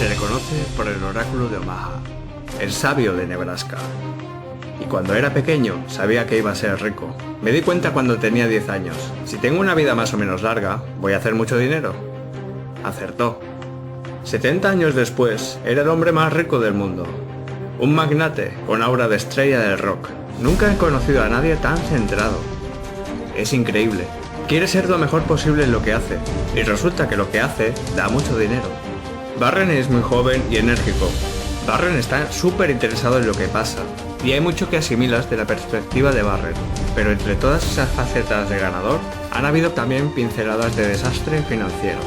Se le conoce por el oráculo de Omaha, el sabio de Nebraska. Y cuando era pequeño sabía que iba a ser rico. Me di cuenta cuando tenía 10 años. Si tengo una vida más o menos larga, voy a hacer mucho dinero. Acertó. 70 años después, era el hombre más rico del mundo. Un magnate con aura de estrella del rock. Nunca he conocido a nadie tan centrado. Es increíble. Quiere ser lo mejor posible en lo que hace. Y resulta que lo que hace da mucho dinero. Warren es muy joven y enérgico. Warren está súper interesado en lo que pasa. Y hay mucho que asimilas de la perspectiva de Warren. Pero entre todas esas facetas de ganador, han habido también pinceladas de desastre financiero.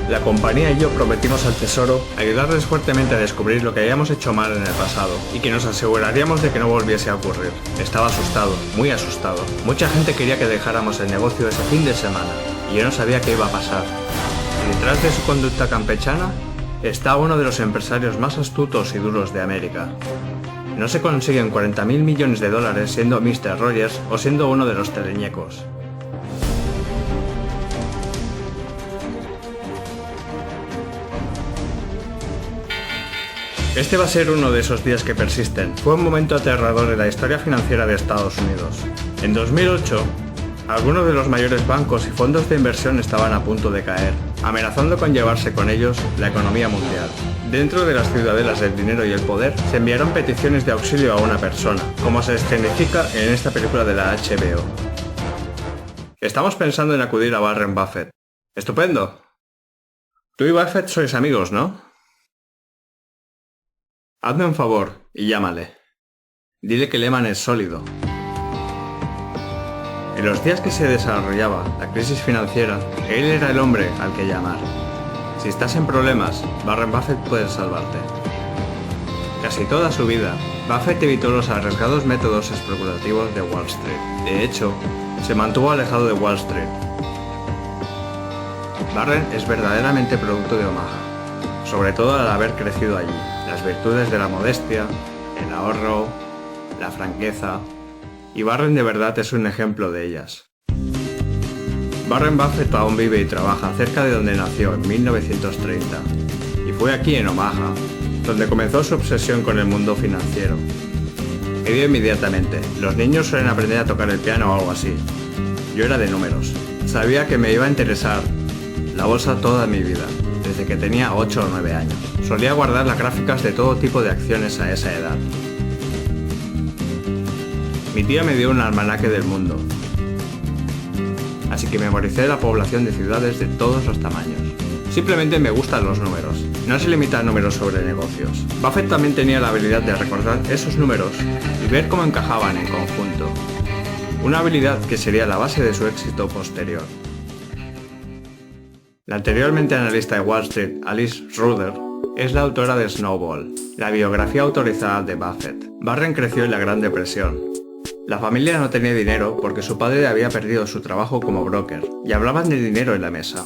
La compañía y yo prometimos al tesoro ayudarles fuertemente a descubrir lo que habíamos hecho mal en el pasado y que nos aseguraríamos de que no volviese a ocurrir. Estaba asustado, muy asustado. Mucha gente quería que dejáramos el negocio ese fin de semana y yo no sabía qué iba a pasar. Y detrás de su conducta campechana está uno de los empresarios más astutos y duros de América. No se consiguen 40.000 millones de dólares siendo Mr. Rogers o siendo uno de los teleñecos. Este va a ser uno de esos días que persisten. Fue un momento aterrador en la historia financiera de Estados Unidos. En 2008, algunos de los mayores bancos y fondos de inversión estaban a punto de caer, amenazando con llevarse con ellos la economía mundial. Dentro de las ciudadelas del dinero y el poder, se enviaron peticiones de auxilio a una persona, como se escenifica en esta película de la HBO. Estamos pensando en acudir a Warren Buffett. ¡Estupendo! Tú y Buffett sois amigos, ¿no? Hazme un favor y llámale. Dile que Lehman es sólido. En los días que se desarrollaba la crisis financiera, él era el hombre al que llamar. Si estás en problemas, Warren Buffett puede salvarte. Casi toda su vida, Buffett evitó los arriesgados métodos especulativos de Wall Street. De hecho, se mantuvo alejado de Wall Street. Warren es verdaderamente producto de Omaha, sobre todo al haber crecido allí. Las virtudes de la modestia, el ahorro, la franqueza, y Warren de verdad es un ejemplo de ellas. Warren Buffett aún vive y trabaja cerca de donde nació en 1930, y fue aquí en Omaha, donde comenzó su obsesión con el mundo financiero. Me dio inmediatamente, los niños suelen aprender a tocar el piano o algo así. Yo era de números, sabía que me iba a interesar la bolsa toda mi vida, desde que tenía 8 o 9 años. Solía guardar las gráficas de todo tipo de acciones a esa edad. Mi tía me dio un almanaque del mundo, así que memoricé la población de ciudades de todos los tamaños. Simplemente me gustan los números, no se limita a números sobre negocios. Buffett también tenía la habilidad de recordar esos números y ver cómo encajaban en conjunto, una habilidad que sería la base de su éxito posterior. La anteriormente analista de Wall Street, Alice Ruder, es la autora de Snowball, la biografía autorizada de Buffett. Warren creció en la Gran Depresión. La familia no tenía dinero porque su padre había perdido su trabajo como broker, y hablaban de dinero en la mesa.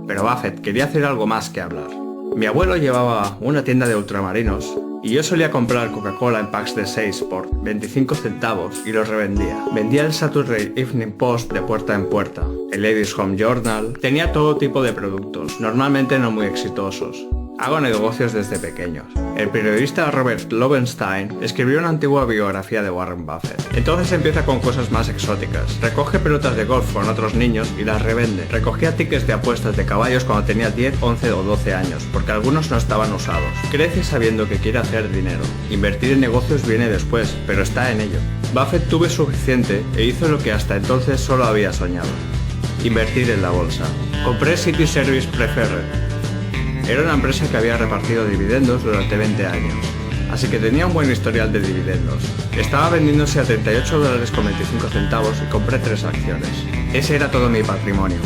Pero Buffett quería hacer algo más que hablar. Mi abuelo llevaba una tienda de ultramarinos, y yo solía comprar Coca-Cola en packs de 6 por 25 centavos y los revendía. Vendía el Saturday Evening Post de puerta en puerta, el Ladies Home Journal, tenía todo tipo de productos, normalmente no muy exitosos. Hago negocios desde pequeños. El periodista Robert Lowenstein escribió una antigua biografía de Warren Buffett. Entonces empieza con cosas más exóticas. Recoge pelotas de golf con otros niños y las revende. Recogía tickets de apuestas de caballos cuando tenía 10, 11 o 12 años, porque algunos no estaban usados. Crece sabiendo que quiere hacer dinero. Invertir en negocios viene después, pero está en ello. Buffett tuvo suficiente e hizo lo que hasta entonces solo había soñado: invertir en la bolsa. Compré City Service Preferred. Era una empresa que había repartido dividendos durante 20 años, así que tenía un buen historial de dividendos. Estaba vendiéndose a $38.25 y compré 3 acciones. Ese era todo mi patrimonio.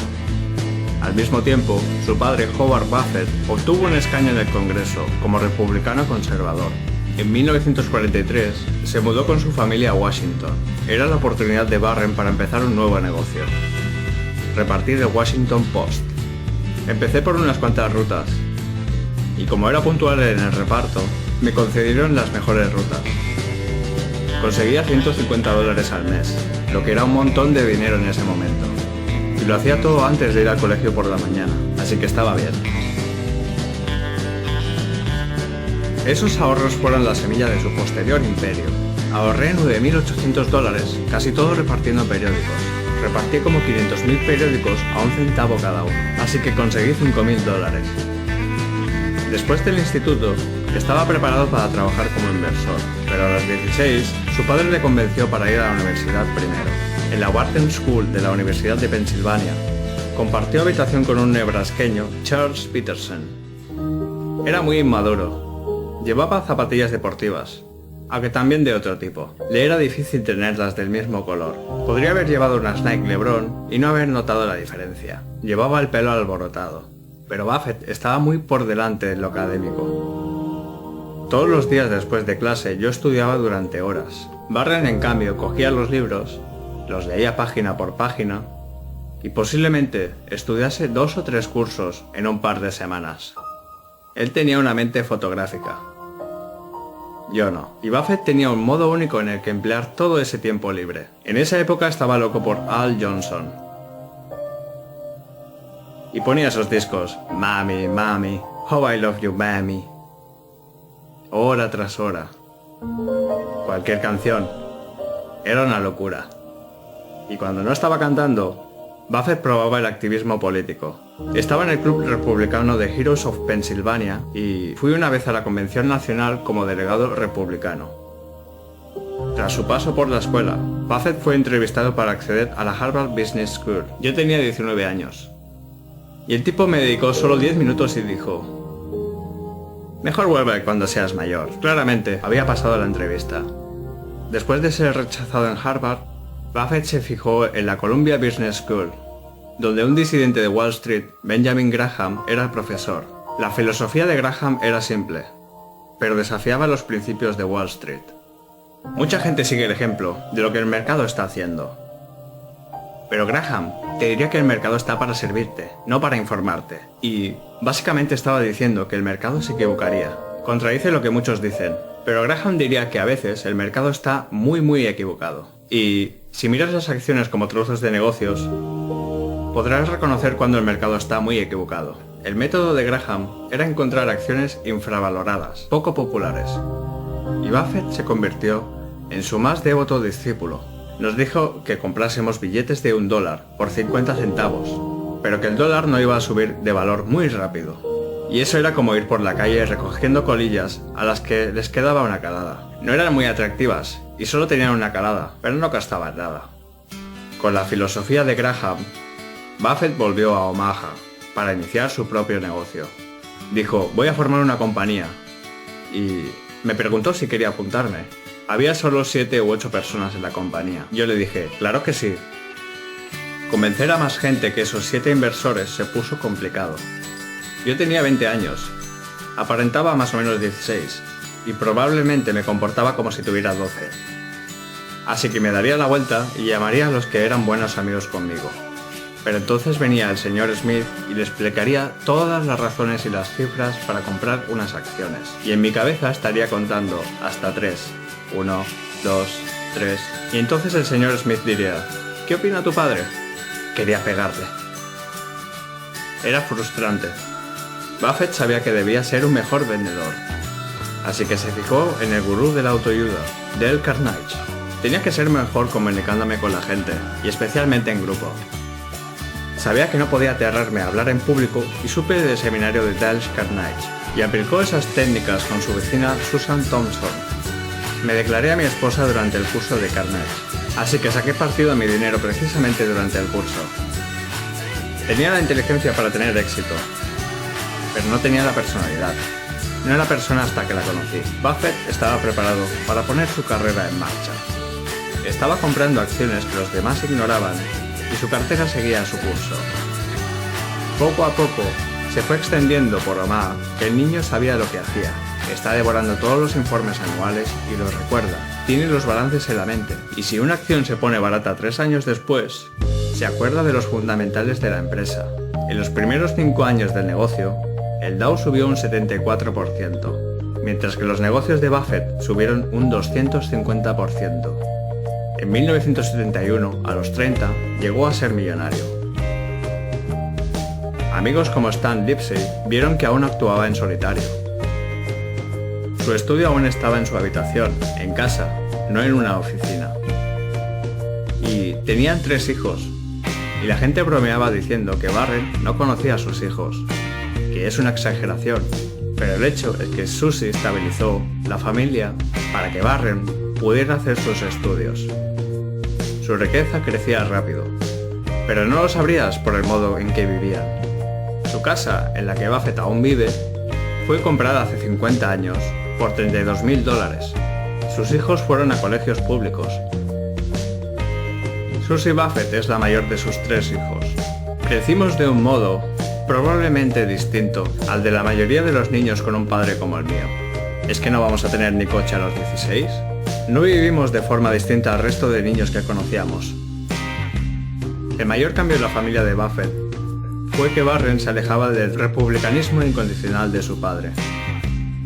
Al mismo tiempo, su padre Howard Buffett obtuvo un escaño en el Congreso como republicano conservador. En 1943 se mudó con su familia a Washington. Era la oportunidad de Warren para empezar un nuevo negocio: repartir el Washington Post. Empecé por unas cuantas rutas, y como era puntual en el reparto, me concedieron las mejores rutas. Conseguía $150 al mes, lo que era un montón de dinero en ese momento. Y lo hacía todo antes de ir al colegio por la mañana, así que estaba bien. Esos ahorros fueron la semilla de su posterior imperio. Ahorré $9.800, casi todo repartiendo periódicos. Repartí como 500.000 periódicos a un centavo cada uno, así que conseguí $5.000. Después del instituto, estaba preparado para trabajar como inversor, pero a los 16, su padre le convenció para ir a la universidad primero. En la Wharton School de la Universidad de Pensilvania, compartió habitación con un nebrasqueño, Charles Peterson. Era muy inmaduro. Llevaba zapatillas deportivas, aunque también de otro tipo. Le era difícil tenerlas del mismo color. Podría haber llevado unas Nike LeBron y no haber notado la diferencia. Llevaba el pelo alborotado. Pero Buffett estaba muy por delante en lo académico. Todos los días después de clase yo estudiaba durante horas. Barren, en cambio, cogía los libros, los leía página por página y posiblemente estudiase 2 o 3 cursos en un par de semanas. Él tenía una mente fotográfica. Yo no. Y Buffett tenía un modo único en el que emplear todo ese tiempo libre. En esa época estaba loco por Al Johnson. Y ponía esos discos, Mami, Mami, How I Love You, Mami. Hora tras hora. Cualquier canción. Era una locura. Y cuando no estaba cantando, Buffett probaba el activismo político. Estaba en el Club Republicano de Heroes of Pennsylvania y fui una vez a la Convención Nacional como delegado republicano. Tras su paso por la escuela, Buffett fue entrevistado para acceder a la Harvard Business School. Yo tenía 19 años. Y el tipo me dedicó solo 10 minutos y dijo: mejor vuelve cuando seas mayor. Claramente, había pasado la entrevista. Después de ser rechazado en Harvard, Buffett se fijó en la Columbia Business School, donde un disidente de Wall Street, Benjamin Graham, era el profesor. La filosofía de Graham era simple, pero desafiaba los principios de Wall Street. Mucha gente sigue el ejemplo de lo que el mercado está haciendo. Pero Graham te diría que el mercado está para servirte, no para informarte. Y básicamente estaba diciendo que el mercado se equivocaría. Contradice lo que muchos dicen, pero Graham diría que a veces el mercado está muy equivocado. Y si miras las acciones como trozos de negocios, podrás reconocer cuando el mercado está muy equivocado. El método de Graham era encontrar acciones infravaloradas, poco populares. Y Buffett se convirtió en su más devoto discípulo. Nos dijo que comprásemos billetes de $1 por 50 centavos, pero que el dólar no iba a subir de valor muy rápido. Y eso era como ir por la calle recogiendo colillas a las que les quedaba una calada. No eran muy atractivas y solo tenían una calada, pero no costaban nada. Con la filosofía de Graham, Buffett volvió a Omaha para iniciar su propio negocio. Dijo: voy a formar una compañía. Y me preguntó si quería apuntarme. Había solo 7 u 8 personas en la compañía. Yo le dije: claro que sí. Convencer a más gente que esos 7 inversores se puso complicado. Yo tenía 20 años, aparentaba más o menos 16, y probablemente me comportaba como si tuviera 12. Así que me daría la vuelta y llamaría a los que eran buenos amigos conmigo. Pero entonces venía el señor Smith y le explicaría todas las razones y las cifras para comprar unas acciones. Y en mi cabeza estaría contando hasta 3. 1, 2, 3. Y entonces el señor Smith diría: ¿qué opina tu padre? Quería pegarle. Era frustrante. Buffett sabía que debía ser un mejor vendedor. Así que se fijó en el gurú de la autoayuda, Dale Carnegie. Tenía que ser mejor comunicándome con la gente, y especialmente en grupo. Sabía que no podía aterrarme a hablar en público y supe del seminario de Dale Carnegie, y aplicó esas técnicas con su vecina Susan Thompson. Me declaré a mi esposa durante el curso de Carnegie, así que saqué partido a mi dinero precisamente durante el curso. Tenía la inteligencia para tener éxito, pero no tenía la personalidad. No era persona hasta que la conocí. Buffett estaba preparado para poner su carrera en marcha. Estaba comprando acciones que los demás ignoraban y su cartera seguía su curso. Poco a poco se fue extendiendo por Omaha que el niño sabía lo que hacía. Está devorando todos los informes anuales y los recuerda. Tiene los balances en la mente. Y si una acción se pone barata 3 años después, se acuerda de los fundamentales de la empresa. En los primeros 5 años del negocio, el Dow subió un 74%, mientras que los negocios de Buffett subieron un 250%. En 1971, a los 30, llegó a ser millonario. Amigos como Stan Lipsey vieron que aún actuaba en solitario. Su estudio aún estaba en su habitación, en casa, no en una oficina. Y tenían 3 hijos. Y la gente bromeaba diciendo que Warren no conocía a sus hijos, que es una exageración. Pero el hecho es que Susie estabilizó la familia para que Warren pudiera hacer sus estudios. Su riqueza crecía rápido, pero no lo sabrías por el modo en que vivían. Su casa, en la que Buffett aún vive, fue comprada hace 50 años por $32.000. Sus hijos fueron a colegios públicos. Susie Buffett es la mayor de sus 3 hijos. Crecimos de un modo probablemente distinto al de la mayoría de los niños con un padre como el mío. ¿Es que no vamos a tener ni coche a los 16? No vivimos de forma distinta al resto de niños que conocíamos. El mayor cambio en la familia de Buffett fue que Warren se alejaba del republicanismo incondicional de su padre.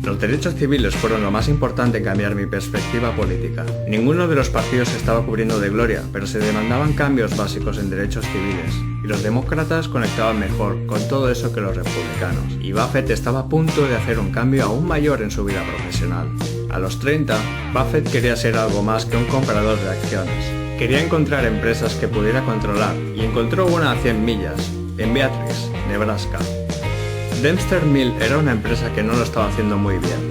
Los derechos civiles fueron lo más importante en cambiar mi perspectiva política. Ninguno de los partidos se estaba cubriendo de gloria, pero se demandaban cambios básicos en derechos civiles, y los demócratas conectaban mejor con todo eso que los republicanos. Y Buffett estaba a punto de hacer un cambio aún mayor en su vida profesional. A los 30, Buffett quería ser algo más que un comprador de acciones. Quería encontrar empresas que pudiera controlar, y encontró una a 100 millas, en Beatrice, Nebraska. Dempster Mill era una empresa que no lo estaba haciendo muy bien.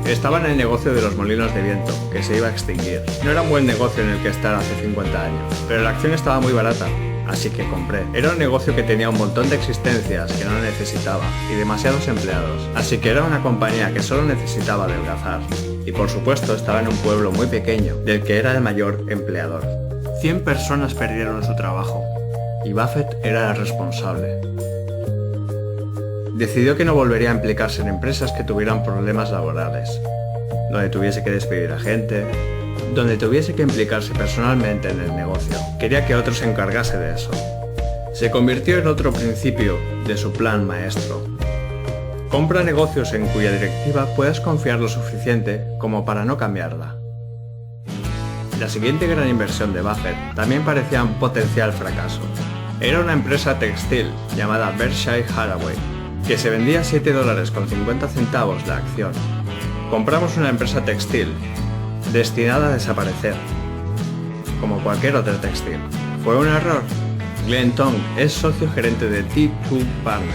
Estaba en el negocio de los molinos de viento, que se iba a extinguir. No era un buen negocio en el que estar hace 50 años, pero la acción estaba muy barata, así que compré. Era un negocio que tenía un montón de existencias que no necesitaba, y demasiados empleados, así que era una compañía que solo necesitaba adelgazar. Y por supuesto estaba en un pueblo muy pequeño, del que era el mayor empleador. 100 personas perdieron su trabajo, y Buffett era el responsable. Decidió que no volvería a implicarse en empresas que tuvieran problemas laborales, donde tuviese que despedir a gente, donde tuviese que implicarse personalmente en el negocio. Quería que otro se encargase de eso. Se convirtió en otro principio de su plan maestro. Compra negocios en cuya directiva puedas confiar lo suficiente como para no cambiarla. La siguiente gran inversión de Buffett también parecía un potencial fracaso. Era una empresa textil llamada Berkshire Hathaway, que se vendía a $7.50 la acción. Compramos una empresa textil, destinada a desaparecer, como cualquier otra textil. ¿Fue un error? Glenn Tong es socio gerente de T2 Partners.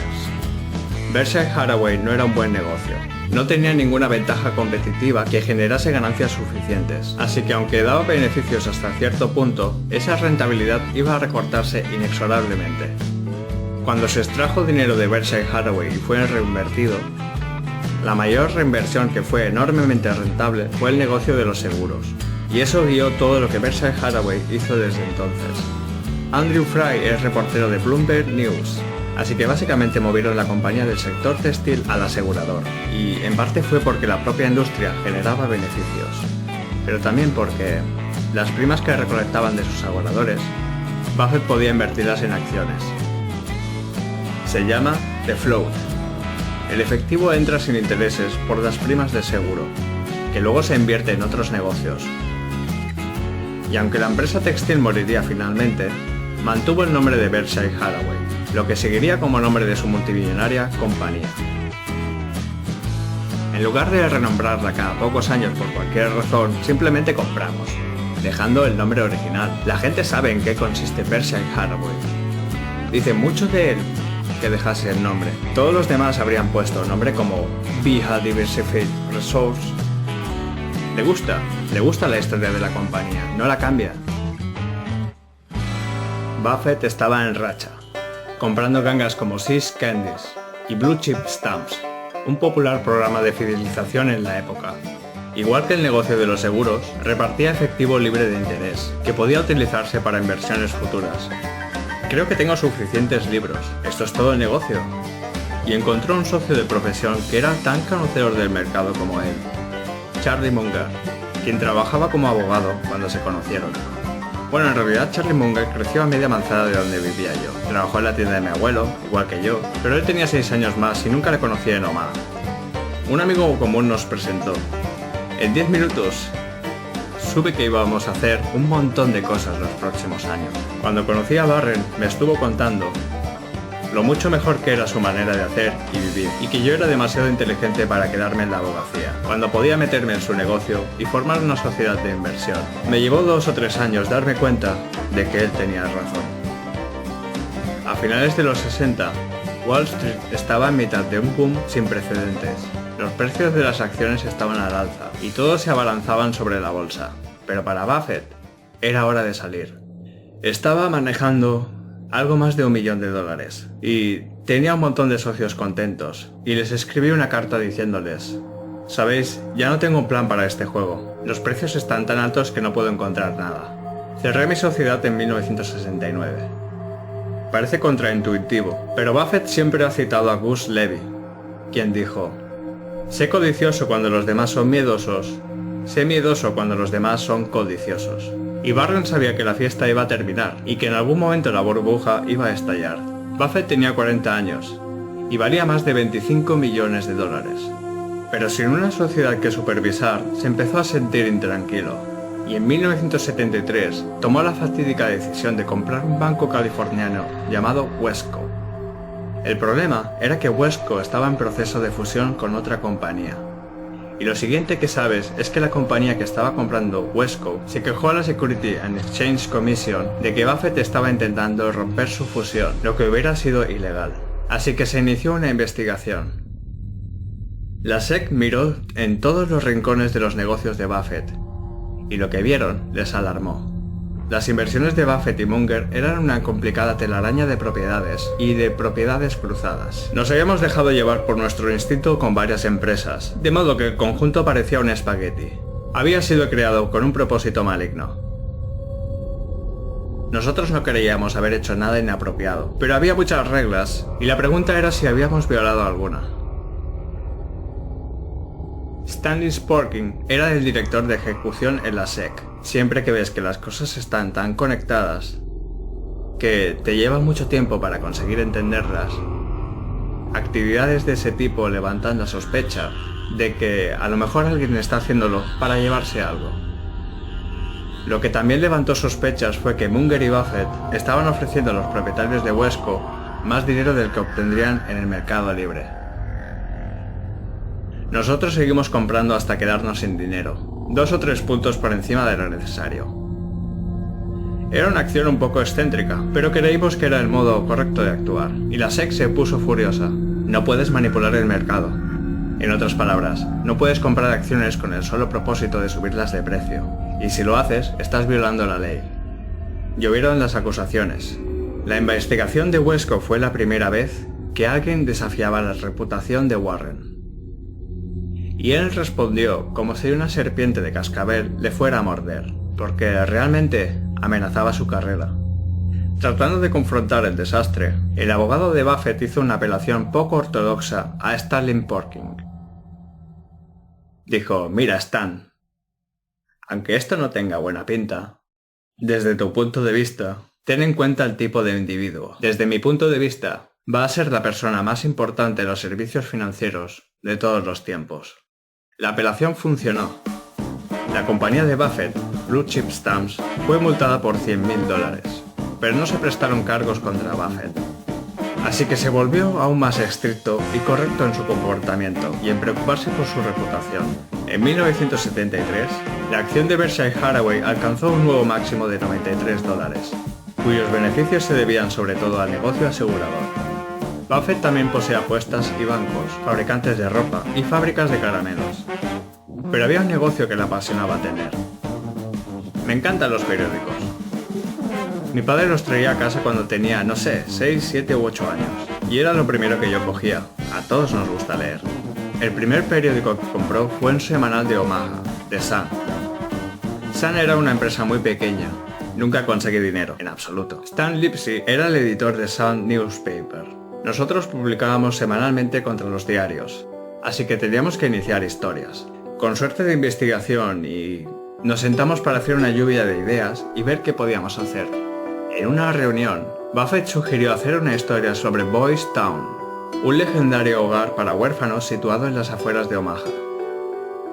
Berkshire Hathaway no era un buen negocio. No tenía ninguna ventaja competitiva que generase ganancias suficientes, así que aunque daba beneficios hasta cierto punto, esa rentabilidad iba a recortarse inexorablemente. Cuando se extrajo dinero de Berkshire Hathaway y fue reinvertido, la mayor reinversión que fue enormemente rentable fue el negocio de los seguros, y eso guió todo lo que Berkshire Hathaway hizo desde entonces. Andrew Fry es reportero de Bloomberg News, así que básicamente movieron la compañía del sector textil al asegurador, y en parte fue porque la propia industria generaba beneficios, pero también porque las primas que recolectaban de sus aseguradores, Buffett podía invertirlas en acciones. Se llama The Float. El efectivo entra sin intereses por las primas de seguro, que luego se invierte en otros negocios. Y aunque la empresa textil moriría finalmente, mantuvo el nombre de Berkshire Hathaway, lo que seguiría como nombre de su multimillonaria compañía. En lugar de renombrarla cada pocos años por cualquier razón, simplemente compramos, dejando el nombre original. La gente sabe en qué consiste Berkshire Hathaway. Dice mucho de él que dejase el nombre. Todos los demás habrían puesto nombre como Via Diversified Resource. Le gusta la historia de la compañía, no la cambia. Buffett estaba en racha, comprando gangas como See's Candies y Blue Chip Stamps, un popular programa de fidelización en la época. Igual que el negocio de los seguros, repartía efectivo libre de interés, que podía utilizarse para inversiones futuras. Creo que tengo suficientes libros, esto es todo el negocio. Y encontró un socio de profesión que era tan conocedor del mercado como él, Charlie Munger, quien trabajaba como abogado cuando se conocieron. Bueno, en realidad Charlie Munger creció a media manzana de donde vivía yo. Trabajó en la tienda de mi abuelo, igual que yo, pero él tenía 6 años más y nunca le conocía de nómada. Un amigo común nos presentó. En 10 minutos supe que íbamos a hacer un montón de cosas los próximos años. Cuando conocí a Warren, me estuvo contando lo mucho mejor que era su manera de hacer y vivir, y que yo era demasiado inteligente para quedarme en la abogacía, cuando podía meterme en su negocio y formar una sociedad de inversión. Me llevó 2 o 3 años darme cuenta de que él tenía razón. A finales de los 60, Wall Street estaba en mitad de un boom sin precedentes. Los precios de las acciones estaban al alza y todos se abalanzaban sobre la bolsa. Pero para Buffett era hora de salir. Estaba manejando algo más de $1 millón y tenía un montón de socios contentos, y les escribí una carta diciéndoles: sabéis, ya no tengo un plan para este juego, los precios están tan altos que no puedo encontrar nada. Cerré mi sociedad en 1969. Parece contraintuitivo, pero Buffett siempre ha citado a Gus Levy, quien dijo: sé codicioso cuando los demás son miedosos, sé miedoso cuando los demás son codiciosos. Y Warren sabía que la fiesta iba a terminar y que en algún momento la burbuja iba a estallar. Buffett tenía 40 años y valía más de $25 millones. Pero sin una sociedad que supervisar, se empezó a sentir intranquilo. Y en 1973 tomó la fatídica decisión de comprar un banco californiano llamado Wesco. El problema era que Wesco estaba en proceso de fusión con otra compañía. Y lo siguiente que sabes es que la compañía que estaba comprando, Wesco, se quejó a la Security and Exchange Commission de que Buffett estaba intentando romper su fusión, lo que hubiera sido ilegal. Así que se inició una investigación. La SEC miró en todos los rincones de los negocios de Buffett, y lo que vieron les alarmó. Las inversiones de Buffett y Munger eran una complicada telaraña de propiedades y de propiedades cruzadas. Nos habíamos dejado llevar por nuestro instinto con varias empresas, de modo que el conjunto parecía un espagueti. Había sido creado con un propósito maligno. Nosotros no creíamos haber hecho nada inapropiado, pero había muchas reglas, y la pregunta era si habíamos violado alguna. Stanley Sporkin era el director de ejecución en la SEC. Siempre que ves que las cosas están tan conectadas que te lleva mucho tiempo para conseguir entenderlas, actividades de ese tipo levantan la sospecha de que a lo mejor alguien está haciéndolo para llevarse algo. Lo que también levantó sospechas fue que Munger y Buffett estaban ofreciendo a los propietarios de Wesco más dinero del que obtendrían en el mercado libre. Nosotros seguimos comprando hasta quedarnos sin dinero, 2 o 3 puntos por encima de lo necesario. Era una acción un poco excéntrica, pero creímos que era el modo correcto de actuar, y la SEC se puso furiosa. No puedes manipular el mercado. En otras palabras, no puedes comprar acciones con el solo propósito de subirlas de precio, y si lo haces, estás violando la ley. Llovieron las acusaciones. La investigación de Wesco fue la primera vez que alguien desafiaba la reputación de Warren. Y él respondió como si una serpiente de cascabel le fuera a morder, porque realmente amenazaba su carrera. Tratando de confrontar el desastre, el abogado de Buffett hizo una apelación poco ortodoxa a Stanley Sporkin. Dijo: mira, Stan, aunque esto no tenga buena pinta, desde tu punto de vista, ten en cuenta el tipo de individuo. Desde mi punto de vista, va a ser la persona más importante en los servicios financieros de todos los tiempos. La apelación funcionó. La compañía de Buffett, Blue Chip Stamps, fue multada por $100.000, pero no se prestaron cargos contra Buffett. Así que se volvió aún más estricto y correcto en su comportamiento y en preocuparse por su reputación. En 1973, la acción de Berkshire Hathaway alcanzó un nuevo máximo de $93, cuyos beneficios se debían sobre todo al negocio asegurador. Buffett también posee apuestas y bancos, fabricantes de ropa y fábricas de caramelos. Pero había un negocio que le apasionaba tener. Me encantan los periódicos. Mi padre los traía a casa cuando tenía, no sé, 6, 7 u 8 años. Y era lo primero que yo cogía. A todos nos gusta leer. El primer periódico que compró fue un semanal de Omaha, The Sun. Sun era una empresa muy pequeña. Nunca conseguí dinero, en absoluto. Stan Lipsey era el editor de Sun Newspaper. Nosotros publicábamos semanalmente contra los diarios, así que teníamos que iniciar historias. Con suerte de investigación y... nos sentamos para hacer una lluvia de ideas y ver qué podíamos hacer. En una reunión, Buffett sugirió hacer una historia sobre Boys Town, un legendario hogar para huérfanos situado en las afueras de Omaha.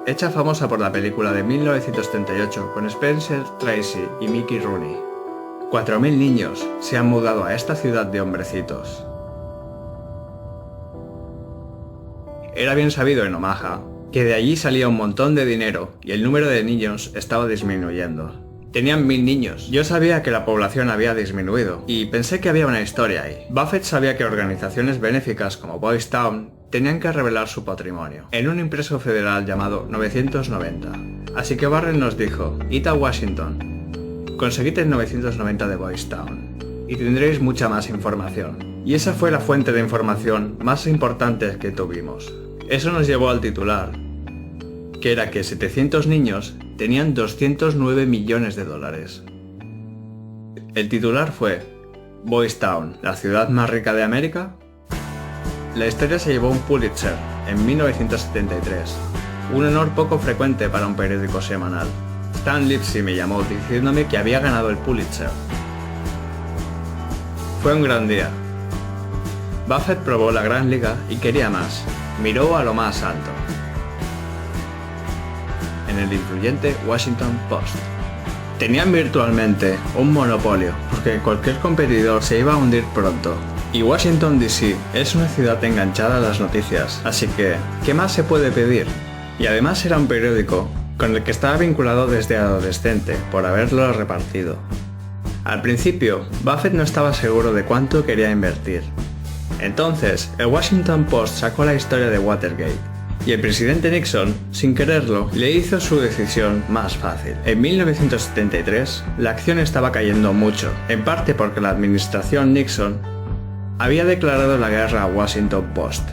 Hecha famosa por la película de 1938 con Spencer Tracy y Mickey Rooney. 4.000 niños se han mudado a esta ciudad de hombrecitos. Era bien sabido en Omaha que de allí salía un montón de dinero y el número de niños estaba disminuyendo. Tenían 1000 niños. Yo sabía que la población había disminuido y pensé que había una historia ahí. Buffett sabía que organizaciones benéficas como Boys Town tenían que revelar su patrimonio en un impreso federal llamado 990. Así que Barren nos dijo: id a Washington, conseguid el 990 de Boys Town y tendréis mucha más información. Y esa fue la fuente de información más importante que tuvimos. Eso nos llevó al titular, que era que 700 niños tenían 209 millones de dólares. El titular fue: Boys Town, la ciudad más rica de América. La historia se llevó un Pulitzer en 1973, un honor poco frecuente para un periódico semanal. Stan Lipsy me llamó diciéndome que había ganado el Pulitzer. Fue un gran día. Buffett probó la Gran Liga y quería más. Miró a lo más alto. En el influyente Washington Post. Tenían virtualmente un monopolio, porque cualquier competidor se iba a hundir pronto. Y Washington DC es una ciudad enganchada a las noticias, así que, ¿qué más se puede pedir? Y además era un periódico con el que estaba vinculado desde adolescente, por haberlo repartido. Al principio, Buffett no estaba seguro de cuánto quería invertir. Entonces, el Washington Post sacó la historia de Watergate, y el presidente Nixon, sin quererlo, le hizo su decisión más fácil. En 1973, la acción estaba cayendo mucho, en parte porque la administración Nixon había declarado la guerra a Washington Post.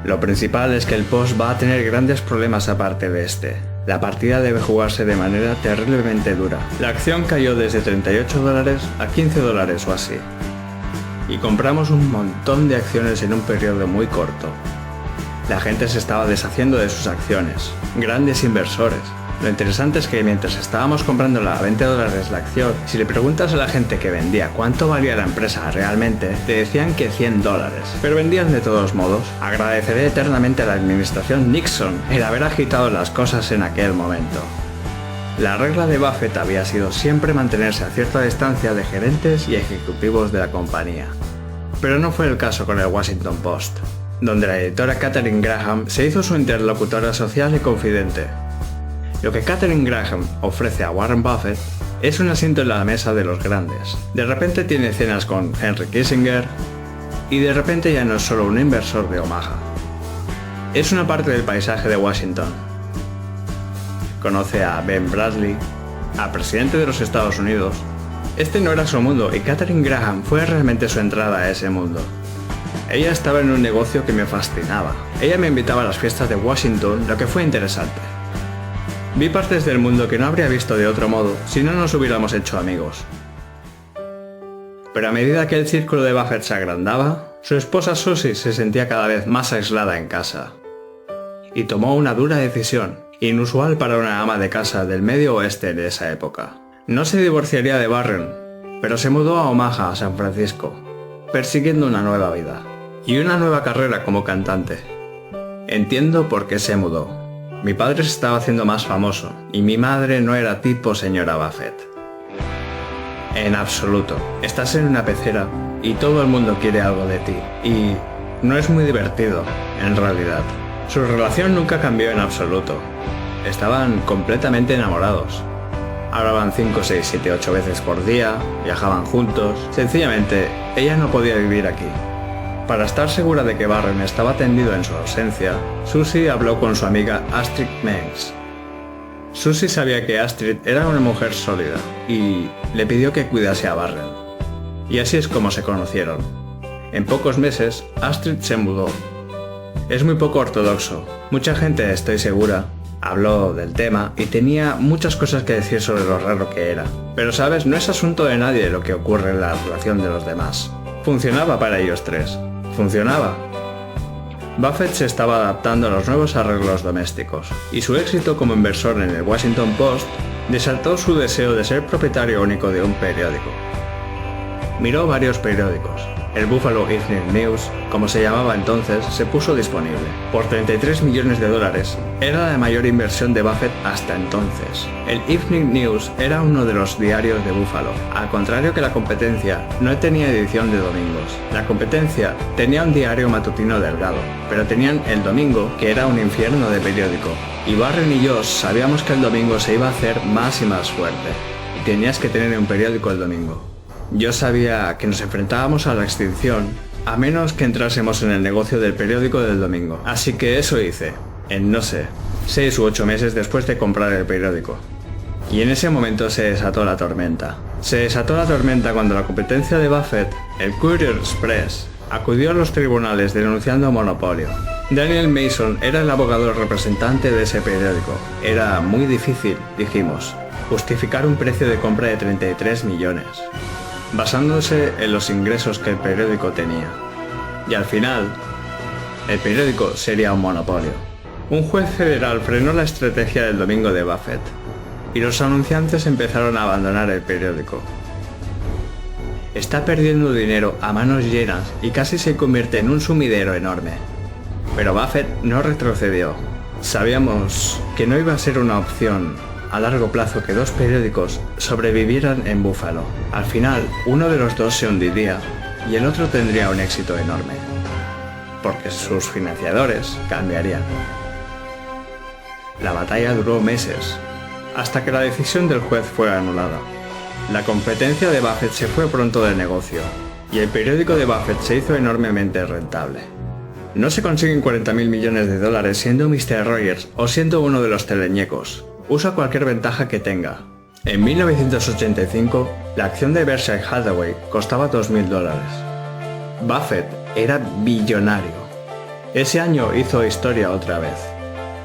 Lo principal es que el Post va a tener grandes problemas aparte de este. La partida debe jugarse de manera terriblemente dura. La acción cayó desde $38 a $15 o así. Y compramos un montón de acciones en un periodo muy corto. La gente se estaba deshaciendo de sus acciones. Grandes inversores. Lo interesante es que mientras estábamos comprándola a $20 la acción, si le preguntas a la gente que vendía cuánto valía la empresa realmente, te decían que $100, pero vendían de todos modos. Agradeceré eternamente a la administración Nixon el haber agitado las cosas en aquel momento. La regla de Buffett había sido siempre mantenerse a cierta distancia de gerentes y ejecutivos de la compañía. Pero no fue el caso con el Washington Post, donde la editora Katharine Graham se hizo su interlocutora social y confidente. Lo que Katharine Graham ofrece a Warren Buffett es un asiento en la mesa de los grandes. De repente tiene cenas con Henry Kissinger y de repente ya no es solo un inversor de Omaha. Es una parte del paisaje de Washington. Conoce a Ben Bradley, al presidente de los Estados Unidos. Este no era su mundo y Katharine Graham fue realmente su entrada a ese mundo. Ella estaba en un negocio que me fascinaba. Ella me invitaba a las fiestas de Washington, lo que fue interesante. Vi partes del mundo que no habría visto de otro modo si no nos hubiéramos hecho amigos. Pero a medida que el círculo de Buffett se agrandaba, su esposa Susie se sentía cada vez más aislada en casa. Y tomó una dura decisión, inusual para una ama de casa del medio oeste de esa época. No se divorciaría de Barren, pero se mudó a Omaha, a San Francisco, persiguiendo una nueva vida y una nueva carrera como cantante. Entiendo por qué se mudó. Mi padre se estaba haciendo más famoso y mi madre no era tipo señora Buffett. En absoluto. Estás en una pecera y todo el mundo quiere algo de ti. Y no es muy divertido, en realidad. Su relación nunca cambió en absoluto. Estaban completamente enamorados. Hablaban 5, 6, 7, 8 veces por día, viajaban juntos. Sencillamente, ella no podía vivir aquí. Para estar segura de que Barren estaba tendido en su ausencia, Susie habló con su amiga Astrid Mengs. Susie sabía que Astrid era una mujer sólida y le pidió que cuidase a Barren. Y así es como se conocieron. En pocos meses, Astrid se mudó. Es muy poco ortodoxo. Mucha gente, estoy segura, habló del tema y tenía muchas cosas que decir sobre lo raro que era. Pero sabes, no es asunto de nadie lo que ocurre en la relación de los demás. Funcionaba para ellos tres. Funcionaba. Buffett se estaba adaptando a los nuevos arreglos domésticos, y su éxito como inversor en el Washington Post desató su deseo de ser propietario único de un periódico. Miró varios periódicos, El Buffalo Evening News, como se llamaba entonces, se puso disponible. Por 33 millones de dólares, era la mayor inversión de Buffett hasta entonces. El Evening News era uno de los diarios de Buffalo. Al contrario que la competencia, no tenía edición de domingos. La competencia tenía un diario matutino delgado, pero tenían el domingo, que era un infierno de periódico. Y Warren y yo sabíamos que el domingo se iba a hacer más y más fuerte. Y tenías que tener un periódico el domingo. Yo sabía que nos enfrentábamos a la extinción, a menos que entrásemos en el negocio del periódico del domingo. Así que eso hice, en no sé, 6 u 8 meses después de comprar el periódico. Y en ese momento se desató la tormenta. Se desató la tormenta cuando la competencia de Buffett, el Courier Express, acudió a los tribunales denunciando monopolio. Daniel Mason era el abogado representante de ese periódico. Era muy difícil, dijimos, justificar un precio de compra de 33 millones. Basándose en los ingresos que el periódico tenía. Y al final, el periódico sería un monopolio. Un juez federal frenó la estrategia del domingo de Buffett, y los anunciantes empezaron a abandonar el periódico. Está perdiendo dinero a manos llenas y casi se convierte en un sumidero enorme. Pero Buffett no retrocedió. Sabíamos que no iba a ser una opción a largo plazo que dos periódicos sobrevivieran en Buffalo. Al final, uno de los dos se hundiría y el otro tendría un éxito enorme, porque sus financiadores cambiarían. La batalla duró meses, hasta que la decisión del juez fue anulada. La competencia de Buffett se fue pronto del negocio, y el periódico de Buffett se hizo enormemente rentable. No se consiguen 40.000 millones de dólares siendo Mr. Rogers o siendo uno de los teleñecos. Usa cualquier ventaja que tenga. En 1985, la acción de Berkshire Hathaway costaba $2.000. Buffett era billonario. Ese año hizo historia otra vez,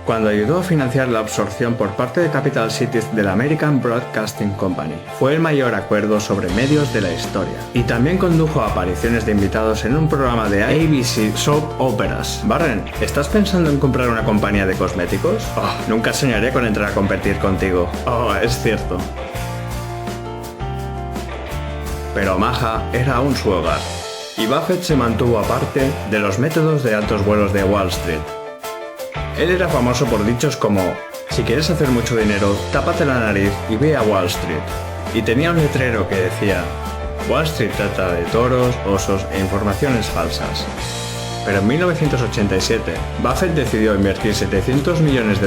cuando ayudó a financiar la absorción por parte de Capital Cities de la American Broadcasting Company. Fue el mayor acuerdo sobre medios de la historia, y también condujo a apariciones de invitados en un programa de ABC Soap Operas. Warren, ¿estás pensando en comprar una compañía de cosméticos? Oh, nunca soñaré con entrar a competir contigo. Oh, es cierto. Pero Omaha era aún su hogar, y Buffett se mantuvo aparte de los métodos de altos vuelos de Wall Street. Él era famoso por dichos como: si quieres hacer mucho dinero, tápate la nariz y ve a Wall Street. Y tenía un letrero que decía: Wall Street trata de toros, osos e informaciones falsas. Pero en 1987, Buffett decidió invertir $700 millones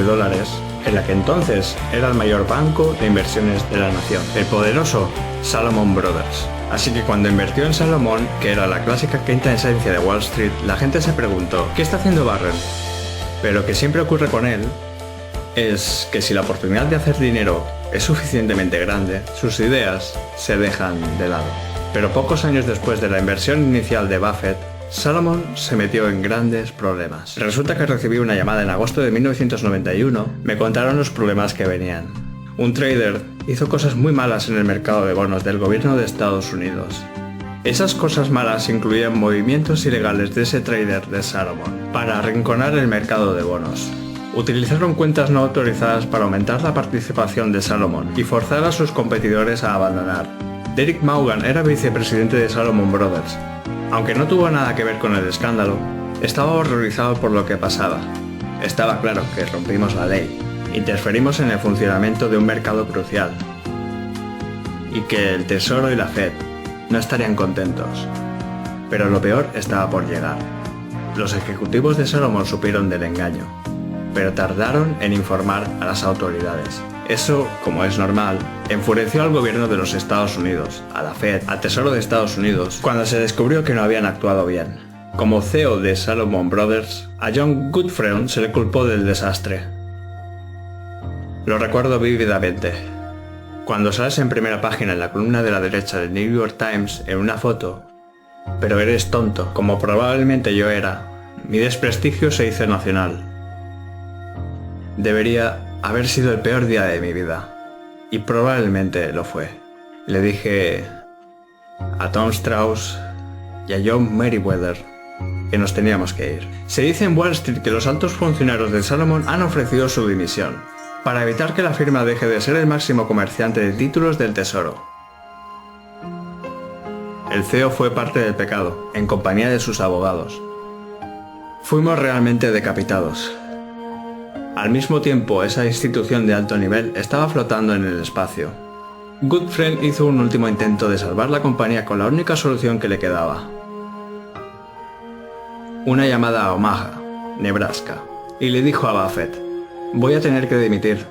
en la que entonces era el mayor banco de inversiones de la nación, el poderoso Salomon Brothers. Así que cuando invirtió en Salomon, que era la clásica quinta esencia de Wall Street, la gente se preguntó: ¿qué está haciendo Warren? Pero lo que siempre ocurre con él es que si la oportunidad de hacer dinero es suficientemente grande, sus ideas se dejan de lado. Pero pocos años después de la inversión inicial de Buffett, Salomon se metió en grandes problemas. Resulta que recibí una llamada en agosto de 1991, me contaron los problemas que venían. Un trader hizo cosas muy malas en el mercado de bonos del gobierno de Estados Unidos. Esas cosas malas incluían movimientos ilegales de ese trader de Salomon para arrinconar el mercado de bonos. Utilizaron cuentas no autorizadas para aumentar la participación de Salomon y forzar a sus competidores a abandonar. Derek Maugan era vicepresidente de Salomon Brothers. Aunque no tuvo nada que ver con el escándalo, estaba horrorizado por lo que pasaba. Estaba claro que rompimos la ley, interferimos en el funcionamiento de un mercado crucial, y que el Tesoro y la Fed no estarían contentos. Pero lo peor estaba por llegar. Los ejecutivos de Salomon supieron del engaño, pero tardaron en informar a las autoridades. Eso, como es normal, enfureció al gobierno de los Estados Unidos, a la Fed, al Tesoro de Estados Unidos, cuando se descubrió que no habían actuado bien. Como CEO de Salomon Brothers, a John Gutfreund se le culpó del desastre. Lo recuerdo vívidamente. Cuando sales en primera página en la columna de la derecha del New York Times en una foto, pero eres tonto, como probablemente yo era, mi desprestigio se hizo nacional. Debería haber sido el peor día de mi vida, y probablemente lo fue. Le dije a Tom Strauss y a John Meriwether que nos teníamos que ir. Se dice en Wall Street que los altos funcionarios de Salomon han ofrecido su dimisión, para evitar que la firma deje de ser el máximo comerciante de títulos del Tesoro. El CEO fue parte del pecado, en compañía de sus abogados. Fuimos realmente decapitados. Al mismo tiempo, esa institución de alto nivel estaba flotando en el espacio. Goodfriend hizo un último intento de salvar la compañía con la única solución que le quedaba. Una llamada a Omaha, Nebraska, y le dijo a Buffett: voy a tener que dimitir.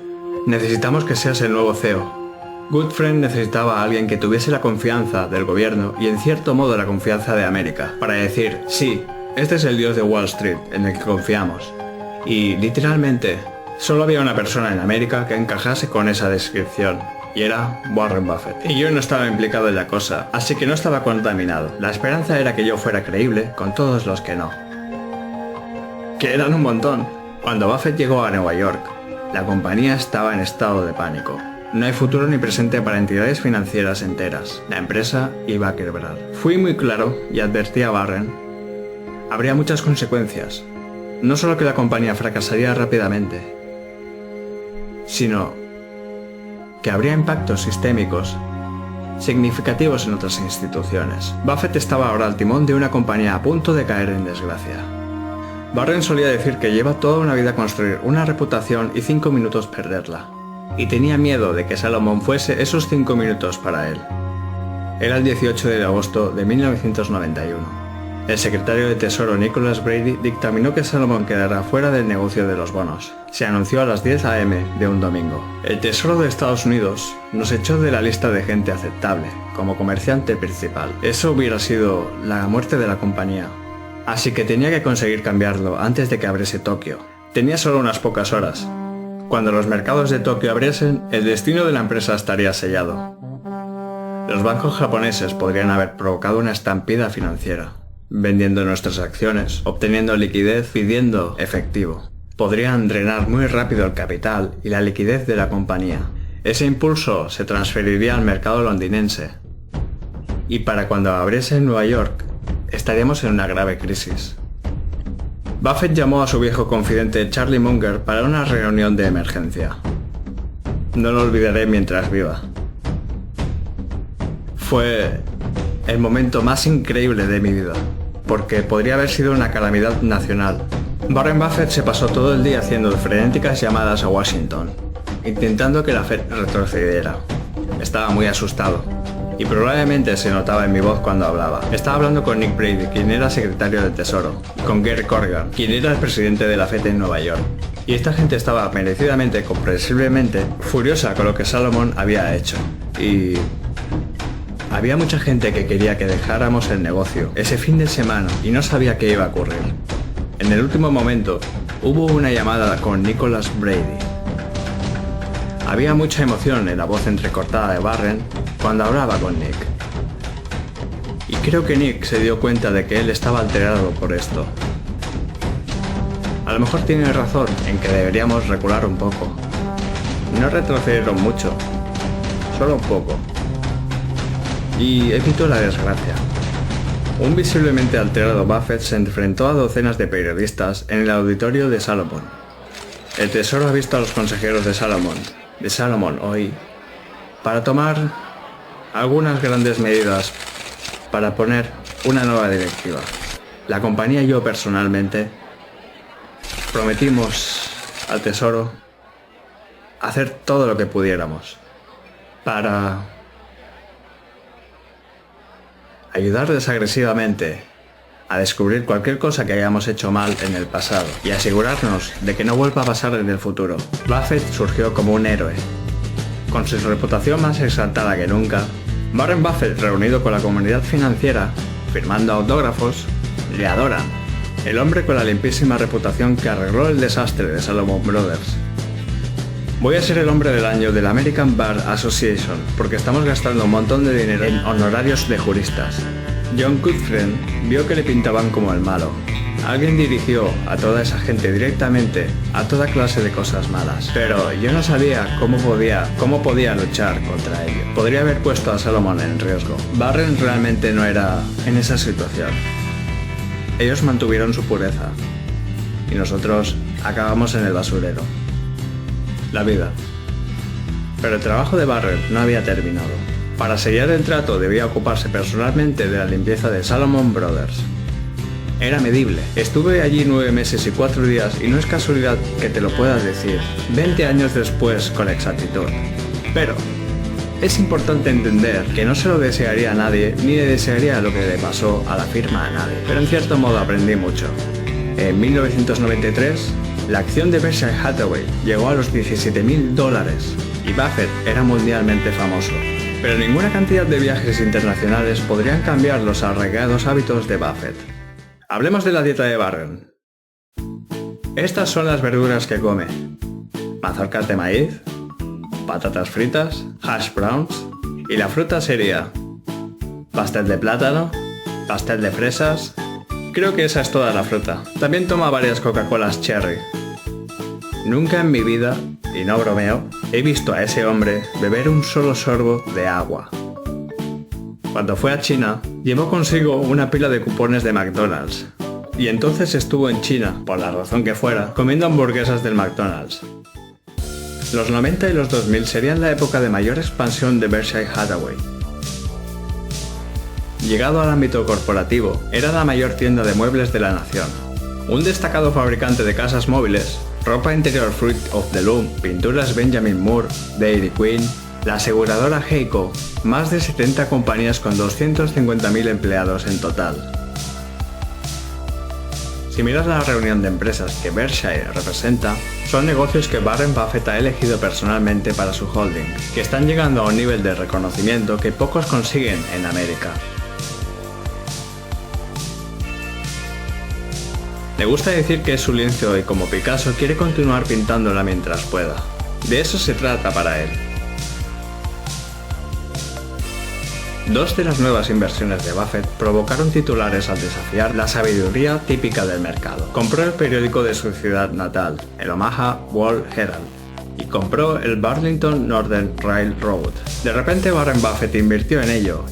Necesitamos que seas el nuevo CEO. Goodfriend necesitaba a alguien que tuviese la confianza del gobierno y en cierto modo la confianza de América, para decir: sí, este es el dios de Wall Street en el que confiamos. Y literalmente, solo había una persona en América que encajase con esa descripción, y era Warren Buffett. Y yo no estaba implicado en la cosa, así que no estaba contaminado. La esperanza era que yo fuera creíble con todos los que no. Que eran un montón. Cuando Buffett llegó a Nueva York, la compañía estaba en estado de pánico. No hay futuro ni presente para entidades financieras enteras. La empresa iba a quebrar. Fui muy claro y advertí a Warren: habría muchas consecuencias. No solo que la compañía fracasaría rápidamente, sino que habría impactos sistémicos significativos en otras instituciones. Buffett estaba ahora al timón de una compañía a punto de caer en desgracia. Warren solía decir que lleva toda una vida construir una reputación y 5 minutos perderla. Y tenía miedo de que Salomon fuese esos 5 minutos para él. Era el 18 de agosto de 1991. El secretario de Tesoro Nicholas Brady dictaminó que Salomon quedara fuera del negocio de los bonos. Se anunció a las 10 a.m. de un domingo. El Tesoro de Estados Unidos nos echó de la lista de gente aceptable, como comerciante principal. Eso hubiera sido la muerte de la compañía. Así que tenía que conseguir cambiarlo antes de que abriese Tokio. Tenía solo unas pocas horas. Cuando los mercados de Tokio abriesen, el destino de la empresa estaría sellado. Los bancos japoneses podrían haber provocado una estampida financiera, vendiendo nuestras acciones, obteniendo liquidez, pidiendo efectivo. Podrían drenar muy rápido el capital y la liquidez de la compañía. Ese impulso se transferiría al mercado londinense. Y para cuando abriese en Nueva York, estaríamos en una grave crisis. Buffett llamó a su viejo confidente Charlie Munger para una reunión de emergencia. No lo olvidaré mientras viva. Fue el momento más increíble de mi vida, porque podría haber sido una calamidad nacional. Warren Buffett se pasó todo el día haciendo frenéticas llamadas a Washington, intentando que la Fed retrocediera. Estaba muy asustado, y probablemente se notaba en mi voz cuando hablaba. Estaba hablando con Nick Brady, quien era secretario del Tesoro, y con Gary Corrigan, quien era el presidente de la Fed en Nueva York. Y esta gente estaba merecidamente, comprensiblemente, furiosa con lo que Salomon había hecho. Y había mucha gente que quería que dejáramos el negocio ese fin de semana y no sabía qué iba a ocurrir. En el último momento, hubo una llamada con Nicholas Brady. Había mucha emoción en la voz entrecortada de Warren cuando hablaba con Nick. Y creo que Nick se dio cuenta de que él estaba alterado por esto. A lo mejor tiene razón en que deberíamos recular un poco. No retrocedieron mucho, solo un poco. Y evitó la desgracia. Un visiblemente alterado Buffett se enfrentó a docenas de periodistas en el auditorio de Salomon. El Tesoro ha visto a los consejeros de Salomon hoy, para tomar algunas grandes medidas para poner una nueva directiva. La compañía y yo personalmente prometimos al Tesoro hacer todo lo que pudiéramos para ayudarles agresivamente a descubrir cualquier cosa que hayamos hecho mal en el pasado y asegurarnos de que no vuelva a pasar en el futuro. Buffett surgió como un héroe. Con su reputación más exaltada que nunca, Warren Buffett, reunido con la comunidad financiera, firmando autógrafos, le adoran. El hombre con la limpísima reputación que arregló el desastre de Salomon Brothers. Voy a ser el hombre del año de la American Bar Association porque estamos gastando un montón de dinero en honorarios de juristas. John Goodfriend vio que le pintaban como el malo. Alguien dirigió a toda esa gente directamente a toda clase de cosas malas. Pero yo no sabía cómo podía luchar contra ello. Podría haber puesto a Salomon en riesgo. Warren realmente no era en esa situación. Ellos mantuvieron su pureza. Y nosotros acabamos en el basurero. La vida. Pero el trabajo de Warren no había terminado. Para sellar el trato debía ocuparse personalmente de la limpieza de Salomon Brothers. Era medible. Estuve allí 9 meses y 4 días y no es casualidad que te lo puedas decir 20 años después con exactitud. Pero es importante entender que no se lo desearía a nadie ni le desearía lo que le pasó a la firma a nadie. Pero en cierto modo aprendí mucho. En 1993, la acción de Berkshire Hathaway llegó a los $17.000 y Buffett era mundialmente famoso. Pero ninguna cantidad de viajes internacionales podrían cambiar los arraigados hábitos de Buffett. Hablemos de la dieta de Warren. Estas son las verduras que come: mazorcas de maíz, patatas fritas, hash browns, y la fruta sería pastel de plátano, pastel de fresas. Creo que esa es toda la fruta. También toma varias Coca-Colas Cherry. Nunca en mi vida, y no bromeo, he visto a ese hombre beber un solo sorbo de agua. Cuando fue a China, llevó consigo una pila de cupones de McDonald's. Y entonces estuvo en China, por la razón que fuera, comiendo hamburguesas del McDonald's. Los 90 y los 2000 serían la época de mayor expansión de Berkshire Hathaway. Llegado al ámbito corporativo, era la mayor tienda de muebles de la nación. Un destacado fabricante de casas móviles, ropa interior Fruit of the Loom, pinturas Benjamin Moore, Dairy Queen, la aseguradora Geico, más de 70 compañías con 250.000 empleados en total. Si miras la reunión de empresas que Berkshire representa, son negocios que Warren Buffett ha elegido personalmente para su holding, que están llegando a un nivel de reconocimiento que pocos consiguen en América. Le gusta decir que es su lienzo y como Picasso quiere continuar pintándola mientras pueda. De eso se trata para él. Dos de las nuevas inversiones de Buffett provocaron titulares al desafiar la sabiduría típica del mercado. Compró el periódico de su ciudad natal, el Omaha World Herald, y compró el Burlington Northern Railroad. De repente Warren Buffett invirtió en ello.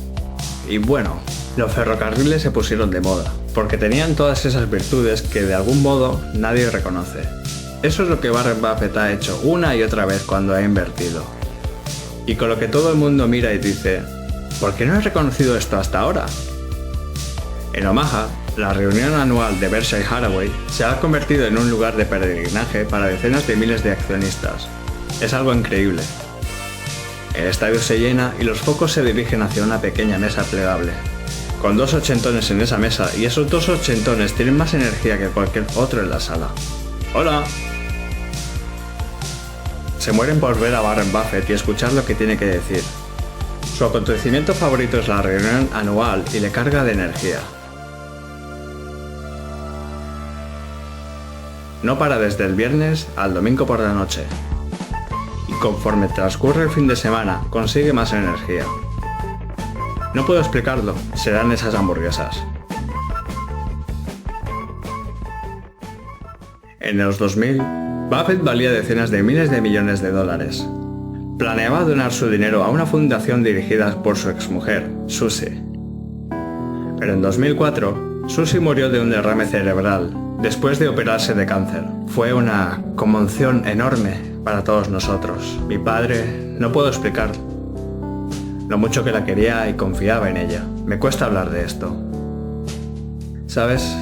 Y bueno, los ferrocarriles se pusieron de moda, porque tenían todas esas virtudes que de algún modo nadie reconoce. Eso es lo que Warren Buffett ha hecho una y otra vez cuando ha invertido. Y con lo que todo el mundo mira y dice: ¿por qué no he reconocido esto hasta ahora? En Omaha, la reunión anual de Berkshire Hathaway se ha convertido en un lugar de peregrinaje para decenas de miles de accionistas. Es algo increíble. El estadio se llena y los focos se dirigen hacia una pequeña mesa plegable, con 2 ochentones en esa mesa, y esos 2 ochentones tienen más energía que cualquier otro en la sala. ¡Hola! Se mueren por ver a Warren Buffett y escuchar lo que tiene que decir. Su acontecimiento favorito es la reunión anual y le carga de energía. No para desde el viernes al domingo por la noche. Y conforme transcurre el fin de semana, consigue más energía. No puedo explicarlo, serán esas hamburguesas. En los 2000, Buffett valía decenas de miles de millones de dólares. Planeaba donar su dinero a una fundación dirigida por su exmujer, Susie. Pero en 2004, Susie murió de un derrame cerebral, después de operarse de cáncer. Fue una conmoción enorme para todos nosotros. Mi padre, no puedo explicar lo mucho que la quería y confiaba en ella. Me cuesta hablar de esto. ¿Sabes?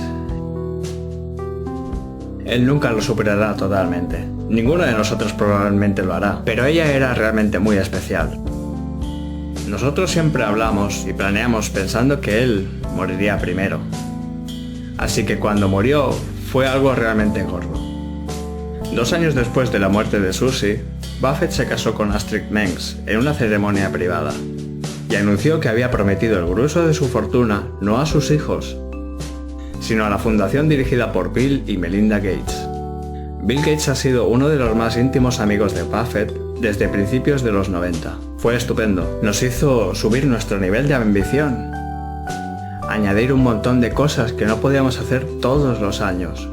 Él nunca lo superará totalmente. Ninguno de nosotros probablemente lo hará, pero ella era realmente muy especial. Nosotros siempre hablamos y planeamos pensando que él moriría primero. Así que cuando murió fue algo realmente gordo. 2 años después de la muerte de Susie, Buffett se casó con Astrid Mengs en una ceremonia privada y anunció que había prometido el grueso de su fortuna no a sus hijos, sino a la fundación dirigida por Bill y Melinda Gates. Bill Gates ha sido uno de los más íntimos amigos de Buffett desde principios de los 90. Fue estupendo, nos hizo subir nuestro nivel de ambición, añadir un montón de cosas que no podíamos hacer todos los años.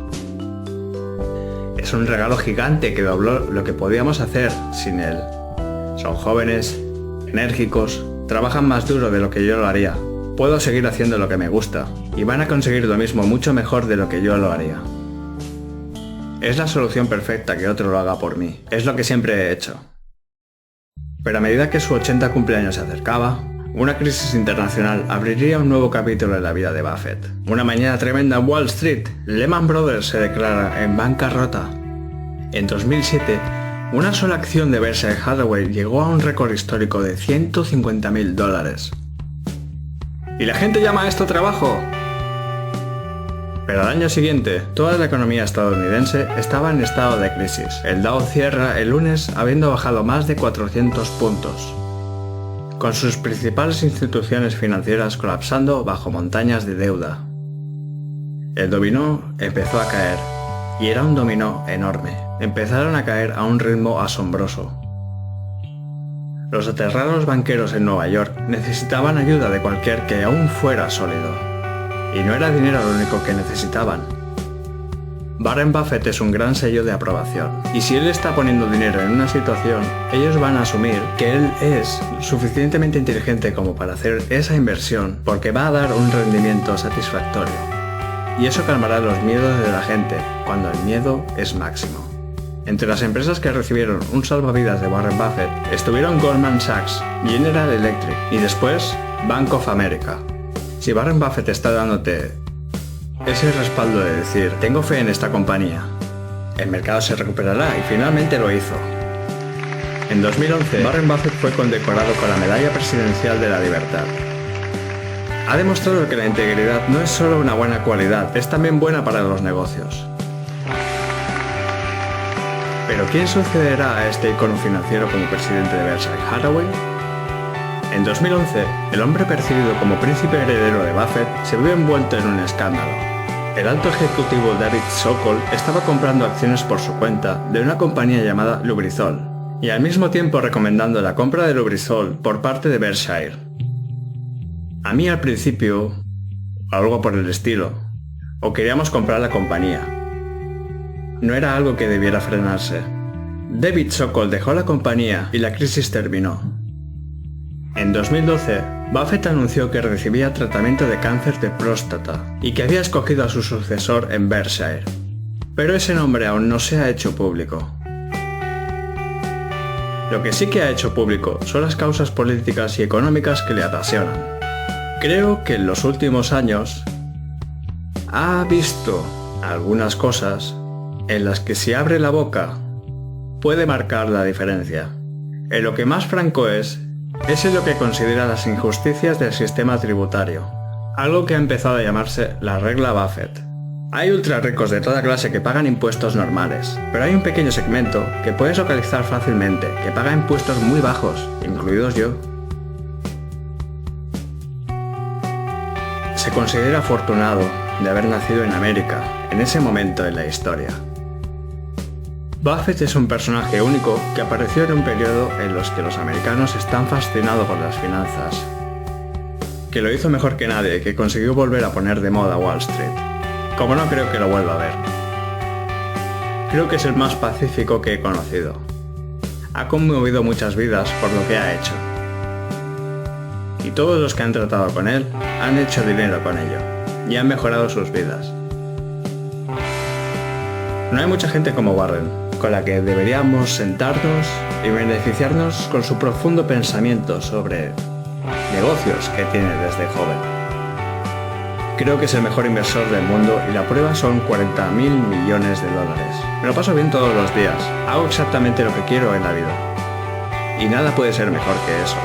Es un regalo gigante que dobló lo que podíamos hacer sin él. Son jóvenes, enérgicos, trabajan más duro de lo que yo lo haría. Puedo seguir haciendo lo que me gusta, y van a conseguir lo mismo mucho mejor de lo que yo lo haría. Es la solución perfecta que otro lo haga por mí. Es lo que siempre he hecho. Pero a medida que su 80 cumpleaños se acercaba, una crisis internacional abriría un nuevo capítulo en la vida de Buffett. Una mañana tremenda en Wall Street, Lehman Brothers se declara en bancarrota. En 2007, una sola acción de Berkshire Hathaway llegó a un récord histórico de $150.000. ¿Y la gente llama a esto trabajo? Pero al año siguiente, toda la economía estadounidense estaba en estado de crisis. El Dow cierra el lunes habiendo bajado más de 400 puntos, con sus principales instituciones financieras colapsando bajo montañas de deuda. El dominó empezó a caer, y era un dominó enorme. Empezaron a caer a un ritmo asombroso. Los aterrados banqueros en Nueva York necesitaban ayuda de cualquier que aún fuera sólido. Y no era dinero lo único que necesitaban. Warren Buffett es un gran sello de aprobación, y si él está poniendo dinero en una situación, ellos van a asumir que él es suficientemente inteligente como para hacer esa inversión porque va a dar un rendimiento satisfactorio. Y eso calmará los miedos de la gente cuando el miedo es máximo. Entre las empresas que recibieron un salvavidas de Warren Buffett estuvieron Goldman Sachs, General Electric y después Bank of America. Si Warren Buffett está dándote ese respaldo de decir, tengo fe en esta compañía, el mercado se recuperará, y finalmente lo hizo. En 2011, Warren Buffett fue condecorado con la Medalla Presidencial de la Libertad. Ha demostrado que la integridad no es solo una buena cualidad, es también buena para los negocios. Pero ¿quién sucederá a este icono financiero como presidente de Berkshire Hathaway? En 2011, el hombre percibido como príncipe heredero de Buffett se vio envuelto en un escándalo. El alto ejecutivo David Sokol estaba comprando acciones por su cuenta de una compañía llamada Lubrizol, y al mismo tiempo recomendando la compra de Lubrizol por parte de Berkshire. A mí al principio, algo por el estilo, o queríamos comprar la compañía. No era algo que debiera frenarse. David Sokol dejó la compañía y la crisis terminó. En 2012, Buffett anunció que recibía tratamiento de cáncer de próstata y que había escogido a su sucesor en Berkshire. Pero ese nombre aún no se ha hecho público. Lo que sí que ha hecho público son las causas políticas y económicas que le apasionan. Creo que en los últimos años ha visto algunas cosas en las que si abre la boca puede marcar la diferencia. En lo que más franco es en lo que considera las injusticias del sistema tributario, algo que ha empezado a llamarse la regla Buffett. Hay ultra ricos de toda clase que pagan impuestos normales, pero hay un pequeño segmento que puedes localizar fácilmente, que paga impuestos muy bajos, incluidos yo. Se considera afortunado de haber nacido en América, en ese momento en la historia. Buffett es un personaje único que apareció en un periodo en los que los americanos están fascinados por las finanzas, que lo hizo mejor que nadie, que consiguió volver a poner de moda Wall Street. Como no creo que lo vuelva a ver. Creo que es el más pacífico que he conocido. Ha conmovido muchas vidas por lo que ha hecho. Y todos los que han tratado con él han hecho dinero con ello, y han mejorado sus vidas. No hay mucha gente como Warren, con la que deberíamos sentarnos y beneficiarnos con su profundo pensamiento sobre negocios que tiene desde joven. Creo que es el mejor inversor del mundo y la prueba son $40.000 millones. Me lo paso bien todos los días, hago exactamente lo que quiero en la vida. Y nada puede ser mejor que eso.